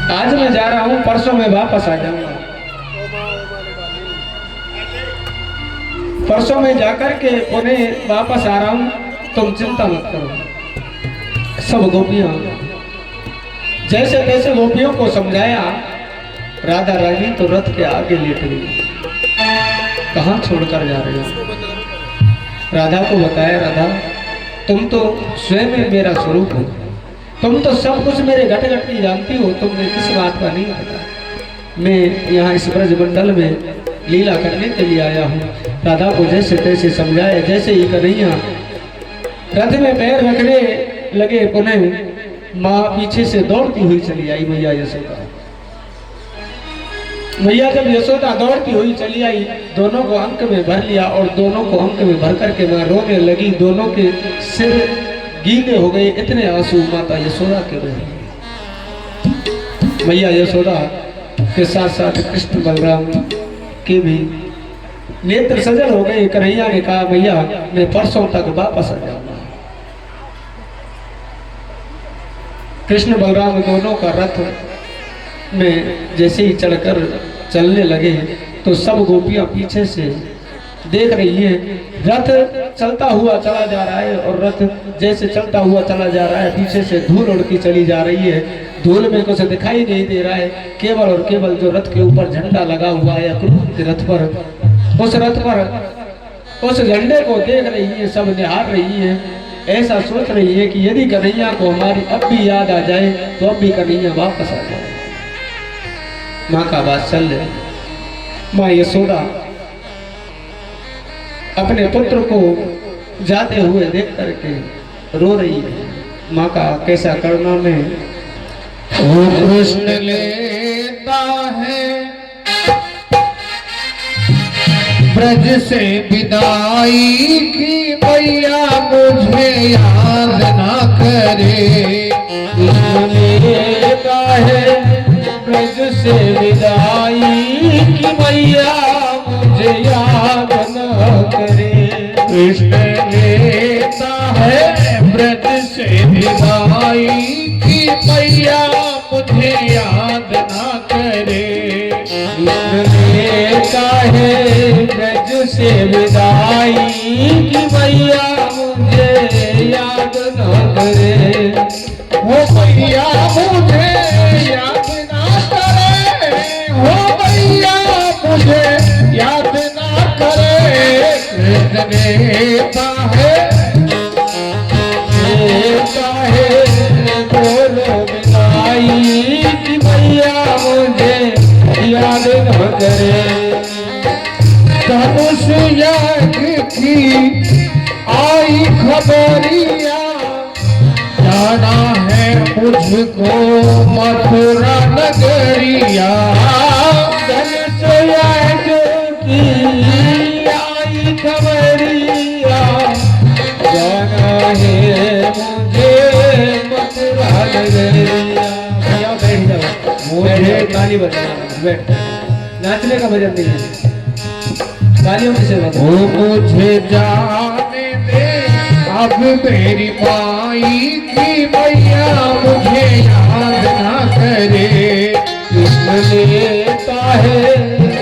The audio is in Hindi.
आज मैं जा रहा हूँ, परसों मैं वापस आ जाऊंगा। परसों में जाकर के पुनः वापस आ रहा हूँ, तुम चिंता मत करो। सब गोपियां जैसे तैसे गोपियों को समझाया। राधा रानी तो रथ के आगे लेट गई। कहाँ छोड़कर जा रही हो? राधा को बताया, राधा तुम तो स्वयं मेरा स्वरूप हो, तुम तो सब कुछ मेरे घट घट की जानती हो, तुमने किस बात का नहीं पता। मैं यहाँ इस ब्रज मंडल में लीला करने के लिए आया हूँ। राधा को जैसे तैसे समझाया। जैसे ही कन्हैया रथ में पैर रखने लगे, पुनः माँ पीछे से दौड़ती हुई चली आई। मैया यशोदा, मैया जब यशोदा दौड़ती हुई चली आई, दोनों को अंक में भर लिया और दोनों को अंक में भर करके माँ रोने लगी। दोनों के सिर गीले हो गए, इतने आंसू माता यशोदा के बहे। मैया यशोदा के साथ साथ कृष्ण बलराम के भी नेत्र सजल हो गए। कन्हैया ने कहा, मैया मैं परसों तक वापस आ जाऊंगा। कृष्ण बलराम दोनों का रथ में जैसे ही चढ़कर चलने लगे तो सब गोपियां पीछे से देख रही है। रथ चलता हुआ चला जा रहा है और रथ जैसे चलता हुआ चला जा रहा है, पीछे से धूल उड़ती चली जा रही है। धूल में कुछ दिखाई नहीं दे रहा है, केवल और केवल जो रथ के ऊपर झंडा लगा हुआ है क्रूर के रथ पर, उस रथ पर उस झंडे को देख रही है, सब निहार रही है। ऐसा सोच रही है कि यदि कन्हैया को हमारी अब भी याद आ जाए तो अब भी कन्हैया वापस आ जाए। माँ का वात्सल्य, माँ यशोदा अपने पुत्र को जाते हुए देख करके रो रही है। माँ का कैसा करना में वो कृष्ण लेता है ब्रज से विदाई की, मैया मुझे याद ना करे। कृष्ण लेता है ब्रज से विदाई की, मैया मुझे याद न करे। कृष्ण लेता है ब्रज से विदाई की, मैया मुझे याद ना करे। कृष्ण लेता है ब्रज से विदाई की, मैया मुझे याद न करे। वो मैया मुझे याद ना करे, वो मैया मुझे याद ना करे। कृष्ण लेता है बोलो विदाई की, मैया मुझे याद न करे। धनुष यज्ञ की आई खबरिया, जाना है मुझको मथुरा नगरिया। धनुष यज्ञ की आई खबरिया, जाना है मुझे मथुरा नगरिया। भैया बैठ जाओ, मुझे ताली बजाना, बैठ। नाचने का भजन नहीं है, तालियों की सेवा। वो मुझे जाने दे अब मेरी माई की, मैया मुझे याद ना करे। कृष्ण लेता है